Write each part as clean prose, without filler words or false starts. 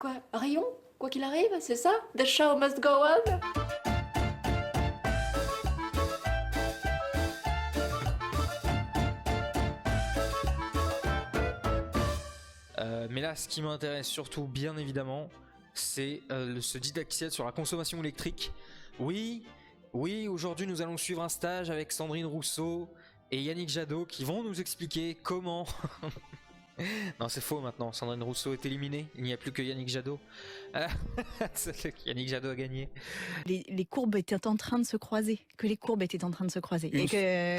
Quoi? Rayon? Quoi qu'il arrive, c'est ça? The show must go on? Mais là, ce qui m'intéresse surtout, bien évidemment, c'est ce didacticiel sur la consommation électrique. Oui, aujourd'hui nous allons suivre un stage avec Sandrine Rousseau et Yannick Jadot qui vont nous expliquer comment... Non, c'est faux maintenant, Sandrine Rousseau est éliminée, il n'y a plus que Yannick Jadot. Yannick Jadot a gagné. Les courbes étaient en train de se croiser, À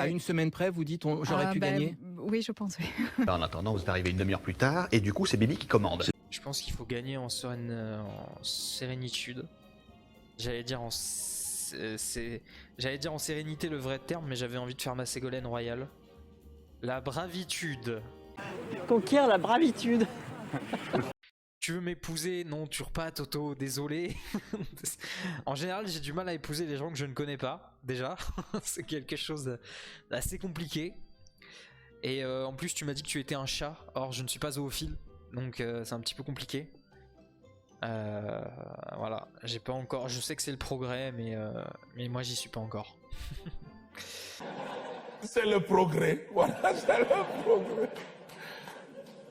une semaine près, vous dites j'aurais pu gagner. Oui, je pense, oui. En attendant, vous êtes arrivé une demi-heure plus tard, et du coup, c'est Bibi qui commande. Je pense qu'il faut gagner en sérénitude. J'allais dire en sérénité le vrai terme, mais j'avais envie de faire ma Ségolène royale. La bravitude. Conquérir la bravitude. Tu veux m'épouser? Non, tue pas, Toto, désolé. En général, j'ai du mal à épouser les gens que je ne connais pas, déjà. C'est quelque chose d'assez compliqué. Et en plus, tu m'as dit que tu étais un chat. Or, je ne suis pas zoophile, donc c'est un petit peu compliqué. Voilà, j'ai pas encore. Je sais que c'est le progrès, mais moi, j'y suis pas encore. C'est le progrès, voilà, c'est le progrès.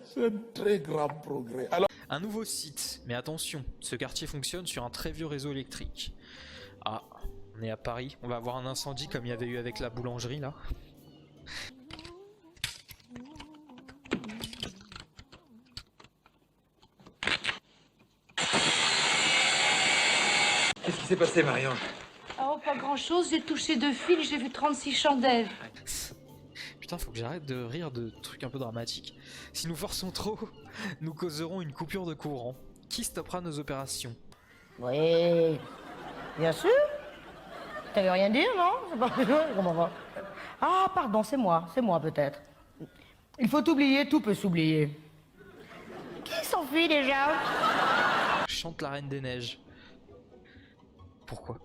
C'est un très grand progrès. Alors... Un nouveau site, mais attention, ce quartier fonctionne sur un très vieux réseau électrique. Ah, on est à Paris, on va avoir un incendie comme il y avait eu avec la boulangerie là. Qu'est-ce qui s'est passé, Marion? Oh, pas grand-chose, j'ai touché 2 fils, j'ai vu 36 chandelles. Putain, faut que j'arrête de rire de trucs un peu dramatiques. Si nous forçons trop, nous causerons une coupure de courant. Qui stoppera nos opérations? Oui, bien sûr. Ça veut rien dire, non? C'est pas... Comment va? Ah, pardon, c'est moi peut-être. Il faut oublier, tout peut s'oublier. Qui s'enfuit déjà? Chante la Reine des Neiges. Pourquoi?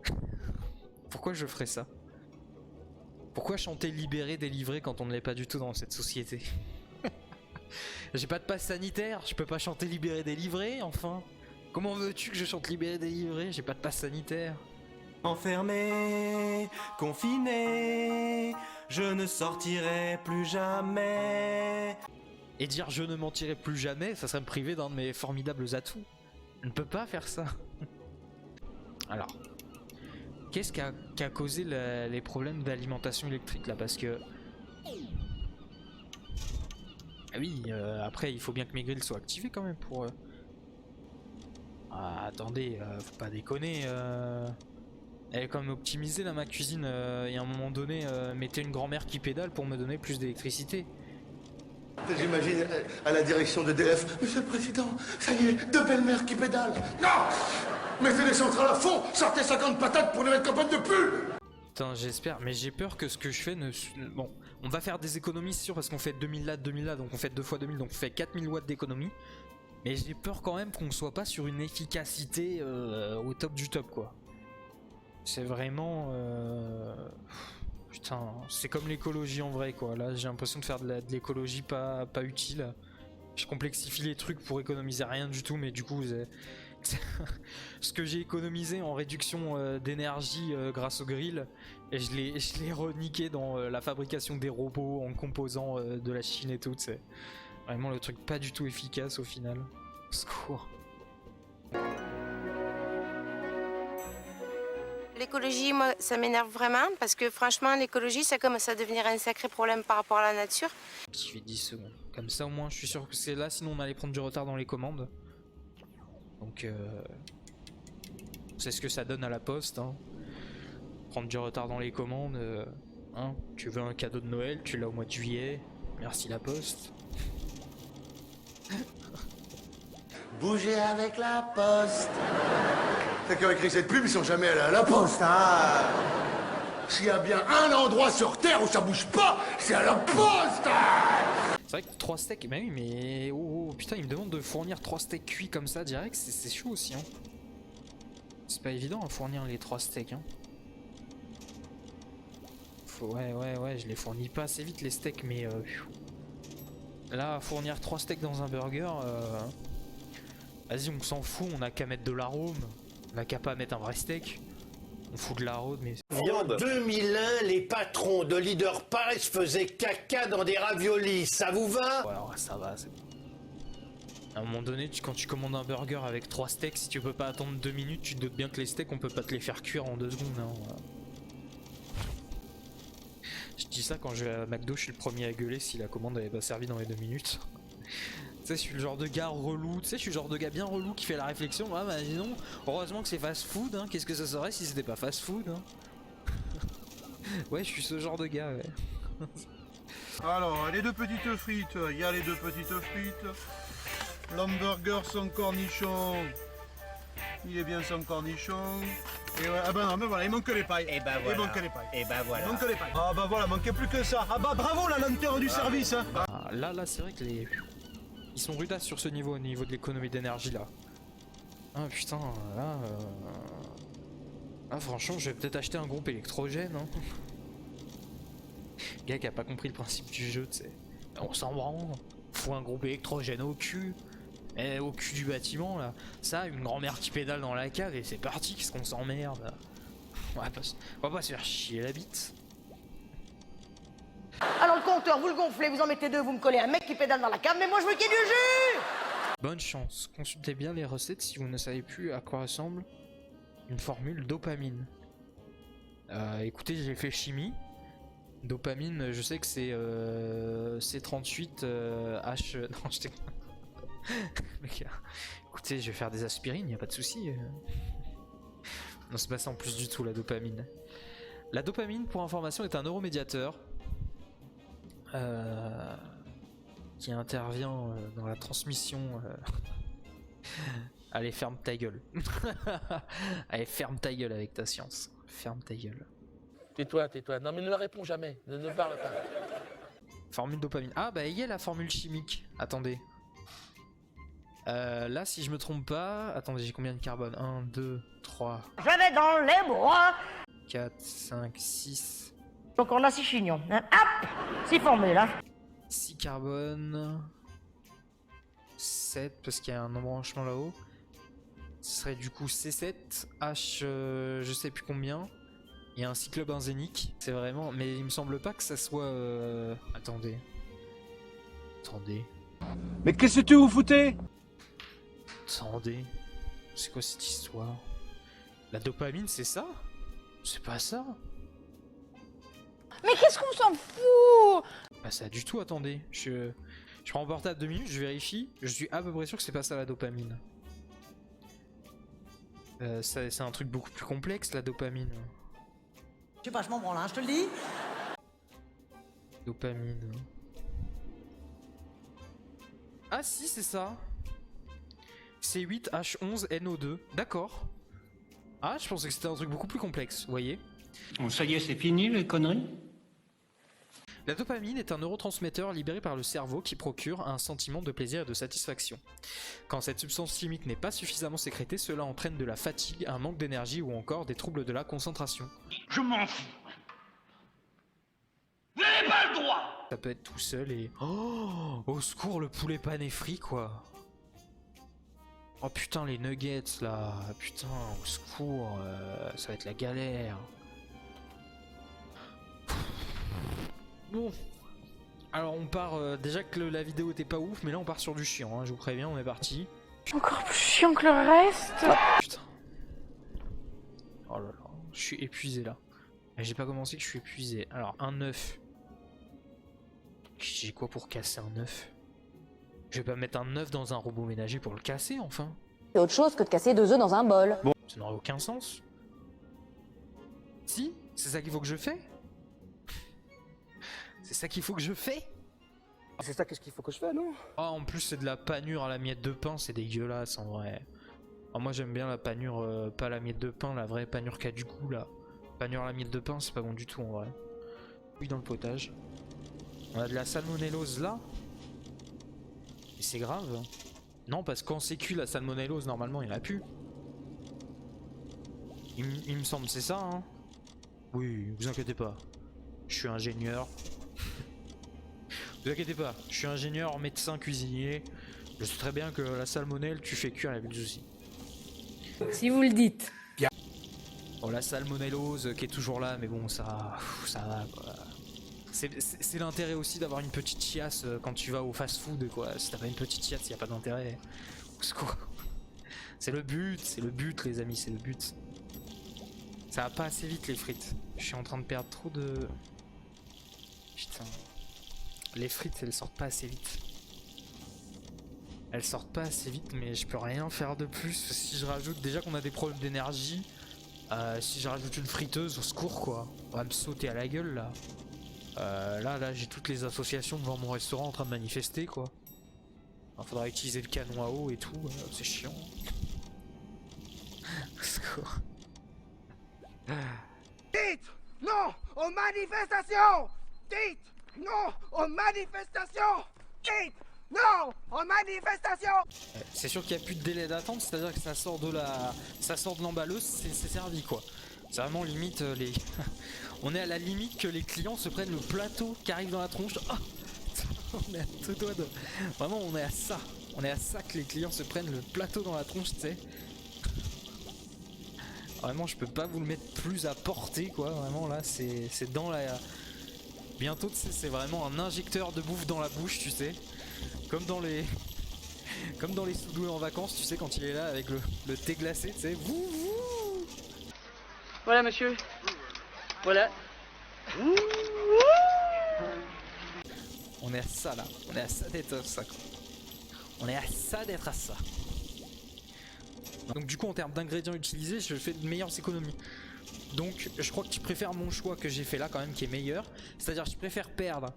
Pourquoi je ferais ça? Pourquoi chanter libéré, délivré quand on ne l'est pas du tout dans cette société? J'ai pas de passe sanitaire, je peux pas chanter libéré, délivré, enfin. Comment veux-tu que je chante libéré, délivré? J'ai pas de passe sanitaire. Enfermé, confiné, je ne sortirai plus jamais. Et dire je ne mentirai plus jamais, ça serait me priver d'un de mes formidables atouts. Je ne peux pas faire ça. Alors, qu'est-ce qui a causé les problèmes d'alimentation électrique là? Parce que... Ah oui, après il faut bien que mes grilles soient activées quand même pour... Ah, attendez, faut pas déconner. Elle est quand même optimisée là ma cuisine. Et à un moment donné, mettez une grand-mère qui pédale pour me donner plus d'électricité. J'imagine à la direction d'EDF. Monsieur le Président, ça y est, 2 belles-mères qui pédalent. Non! Mettez les centrales à fond, sortez 50 patates pour les mettre campagne de pub. Putain, j'espère, mais j'ai peur que ce que je fais ne... Bon, on va faire des économies, c'est sûr, parce qu'on fait 2000 watts, donc on fait 2 fois 2000, donc on fait 4000 watts d'économie. Mais j'ai peur quand même qu'on ne soit pas sur une efficacité au top du top, quoi. C'est vraiment... Putain, c'est comme l'écologie en vrai, quoi. Là, j'ai l'impression de faire de l'écologie pas utile. Je complexifie les trucs pour économiser rien du tout, mais du coup, ce que j'ai économisé en réduction d'énergie grâce au grill, et je l'ai reniqué dans la fabrication des robots en composant de la Chine et tout. C'est vraiment le truc pas du tout efficace au final. Au secours. L'écologie, moi, ça m'énerve vraiment parce que franchement, l'écologie, ça commence à devenir un sacré problème par rapport à la nature. Je fais 10 secondes. Comme ça, au moins, je suis sûr que c'est là, sinon on allait prendre du retard dans les commandes. Donc, c'est ce que ça donne à la poste. Hein. Prendre du retard dans les commandes. Hein. Tu veux un cadeau de Noël, tu l'as au mois de juillet. Merci la poste. Bougez avec la poste. Ceux qui ont écrit cette pub, ils sont jamais allés à la poste, hein. S'il y a bien un endroit sur Terre où ça bouge pas, c'est à la poste. C'est vrai que 3 steaks, bah oui, mais oh, putain, il me demande de fournir 3 steaks cuits comme ça direct, c'est chaud aussi, hein. C'est pas évident à fournir les 3 steaks, hein. Ouais, je les fournis pas assez vite les steaks, mais là, fournir 3 steaks dans un burger, Vas-y, on s'en fout, on a qu'à mettre de l'arôme. On a qu'à pas mettre un vrai steak. On fout de l'arôme, mais... En 2001, les patrons de Leader Paris faisaient caca dans des raviolis, ça vous va? Ouais, alors, ça va, c'est... À un moment donné, quand tu commandes un burger avec 3 steaks, si tu peux pas attendre 2 minutes, tu te doutes bien que les steaks, on peut pas te les faire cuire en 2 secondes. Hein, voilà. Je dis ça quand je vais à McDo, je suis le premier à gueuler si la commande avait pas servi dans les 2 minutes. Tu sais, je suis le genre de gars relou, tu sais, je suis le genre de gars bien relou qui fait la réflexion. Ah bah dis donc, heureusement que c'est fast food, hein. Qu'est-ce que ça serait si c'était pas fast food, hein. Ouais, je suis ce genre de gars, ouais. Alors, les 2 petites frites, il y a les 2 petites frites. L'hamburger sans cornichon, il est bien sans cornichon. Et ouais, ah bah non, mais voilà, il manque les pailles. Et bah voilà. Il manque les pailles. Et bah voilà. Il manque les pailles. Ah bah voilà, manquait plus que ça. Ah bah bravo la lenteur du service, hein. Ah, là, c'est vrai que les... Ils sont rudasses sur ce niveau, au niveau de l'économie d'énergie, là. Ah putain, là... Ah franchement, je vais peut-être acheter un groupe électrogène, hein. Gars qui a pas compris le principe du jeu, tu sais. On s'en branle. Faut un groupe électrogène au cul. Et au cul du bâtiment là. Ça, une grand-mère qui pédale dans la cave et c'est parti, qu'est-ce qu'on s'emmerde. On va pas se faire chier la bite. Alors le compteur, vous le gonflez, vous en mettez 2, vous me collez un mec qui pédale dans la cave, mais moi je veux qu'il y ait du jus. Bonne chance, consultez bien les recettes si vous ne savez plus à quoi ressemble une formule dopamine. Écoutez, j'ai fait chimie. Dopamine, je sais que c'est C38 H... Non, je t'ai... Écoutez, je vais faire des aspirines, y a pas de souci. Non, c'est pas ça en plus du tout la dopamine. La dopamine, pour information, est un neuromédiateur qui intervient dans la transmission. Allez, ferme ta gueule. Allez, ferme ta gueule avec ta science. Ferme ta gueule. Tais-toi, tais-toi. Non mais ne la réponds jamais. Ne parle pas. Formule dopamine. Ah bah il y a la formule chimique. Attendez. Là si je me trompe pas... Attendez, j'ai combien de carbone? 1, 2, 3... Je vais dans les bois. 4, 5, 6... Donc on a 6 chignons. Hein. Hop, 6 formules. Hein. 6 carbone... 7 parce qu'il y a un embranchement là-haut. Ce serait du coup C7, H je sais plus combien. Il y a un cyclobenzénique. C'est vraiment... Mais il me semble pas que ça soit... Attendez. Attendez. Mais qu'est-ce que vous foutez? Attendez. C'est quoi cette histoire? La dopamine, c'est ça? C'est pas ça? Mais qu'est-ce qu'on s'en fout? Bah ça du tout, attendez. Je prends mon portable 2 minutes, je vérifie. Je suis à peu près sûr que c'est pas ça la dopamine. C'est un truc beaucoup plus complexe la dopamine. Je sais pas, je m'en branle, hein, je te le dis. Dopamine. Ah si, c'est ça. C8H11NO2. D'accord. Ah, je pensais que c'était un truc beaucoup plus complexe, vous voyez. Bon, ça y est, c'est fini les conneries. La dopamine est un neurotransmetteur libéré par le cerveau qui procure un sentiment de plaisir et de satisfaction. Quand cette substance chimique n'est pas suffisamment sécrétée, cela entraîne de la fatigue, un manque d'énergie ou encore des troubles de la concentration. Je m'en fous. Vous n'avez pas le droit. Ça peut être tout seul et... Oh, au secours, le poulet pané frit, quoi. Oh putain, les nuggets, là. Putain, au secours, ça va être la galère. Bon. Alors, on part... déjà que la vidéo était pas ouf, mais là, on part sur du chiant, hein, je vous préviens, on est parti. Encore plus chiant que le reste. Putain. Oh là là, je suis épuisé, là. J'ai pas commencé que je suis épuisé. Alors, un œuf. J'ai quoi pour casser un œuf? Je vais pas mettre un œuf dans un robot ménager pour le casser, enfin. C'est autre chose que de casser 2 œufs dans un bol. Bon, ça n'aurait aucun sens. Si, c'est ça qu'il faut que je fais. C'est ça qu'il faut que je fais. C'est ça qu'est-ce qu'il faut que je fais, non? Ah, en plus c'est de la panure à la miette de pain, c'est dégueulasse en vrai. Ah, moi j'aime bien la panure, pas la miette de pain, la vraie panure qui a du goût là. Panure à la miette de pain, c'est pas bon du tout en vrai. Oui, dans le potage. On a de la salmonellose là. Et c'est grave. Non, parce que quand c'est cuit la salmonellose, normalement il n'y en a plus. Il me semble c'est ça, hein. Oui, vous inquiétez pas. Je suis ingénieur. Vous inquiétez pas, je suis ingénieur, médecin, cuisinier. Je sais très bien que la salmonelle, tu fais cuire avec du souci. Si vous le dites. Bon, la salmonellose qui est toujours là, mais bon, ça va quoi. C'est l'intérêt aussi d'avoir une petite chiasse quand tu vas au fast-food, quoi. Si t'as pas une petite chiasse, y a pas d'intérêt. Au secours. C'est le but, les amis, c'est le but. Ça va pas assez vite, les frites. Je suis en train de perdre trop de... Putain. Les frites, elles sortent pas assez vite. Elles sortent pas assez vite, mais je peux rien faire de plus. Si je rajoute, déjà qu'on a des problèmes d'énergie, si je rajoute une friteuse, au secours, quoi. On va me sauter à la gueule, là. Là, j'ai toutes les associations devant mon restaurant en train de manifester, quoi. Il faudra utiliser le canon à eau et tout, c'est chiant. Au secours. Dites non aux manifestations! Dites non aux manifestations! Dites non aux manifestations! C'est sûr qu'il n'y a plus de délai d'attente, c'est-à-dire que ça sort de l'emballeuse, c'est servi, quoi. C'est vraiment limite les... On est à la limite que les clients se prennent le plateau qui arrive dans la tronche. Oh, on est à tout doigt de... Vraiment, on est à ça. On est à ça que les clients se prennent le plateau dans la tronche, tu sais. Vraiment, je peux pas vous le mettre plus à portée, quoi. Vraiment, là, c'est dans la... Bientôt, tu sais, c'est vraiment un injecteur de bouffe dans la bouche, tu sais. Comme dans les... Comme dans les sous-doués en vacances, tu sais, quand il est là avec le thé glacé, tu sais. Voilà, monsieur. Voilà. On est à ça, là. On est à ça d'être à ça, quoi. On est à ça d'être à ça. Donc du coup, en termes d'ingrédients utilisés, je fais de meilleures économies. Donc je crois que je préfère mon choix que j'ai fait là quand même, qui est meilleur. C'est-à-dire je préfère perdre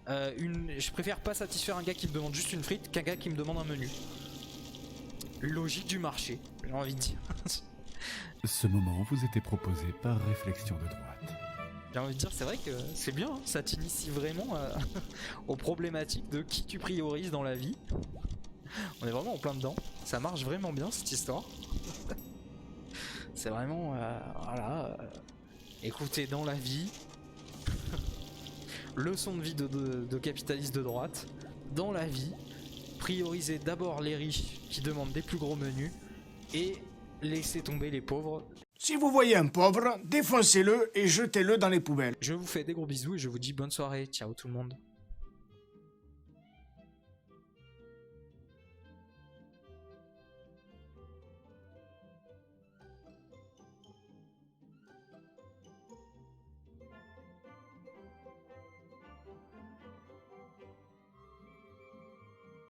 je préfère pas satisfaire un gars qui me demande juste une frite qu'un gars qui me demande un menu. Logique du marché, j'ai envie de dire. Ce moment vous était proposé par Réflexion de droite. J'ai envie de dire, c'est vrai que c'est bien, hein, ça t'initie vraiment aux problématiques de qui tu priorises dans la vie. On est vraiment en plein dedans, ça marche vraiment bien cette histoire. C'est vraiment, voilà, écoutez, dans la vie, leçon de vie de capitaliste de droite, dans la vie, priorisez d'abord les riches qui demandent des plus gros menus et laissez tomber les pauvres. Si vous voyez un pauvre, défoncez-le et jetez-le dans les poubelles. Je vous fais des gros bisous et je vous dis bonne soirée, ciao tout le monde.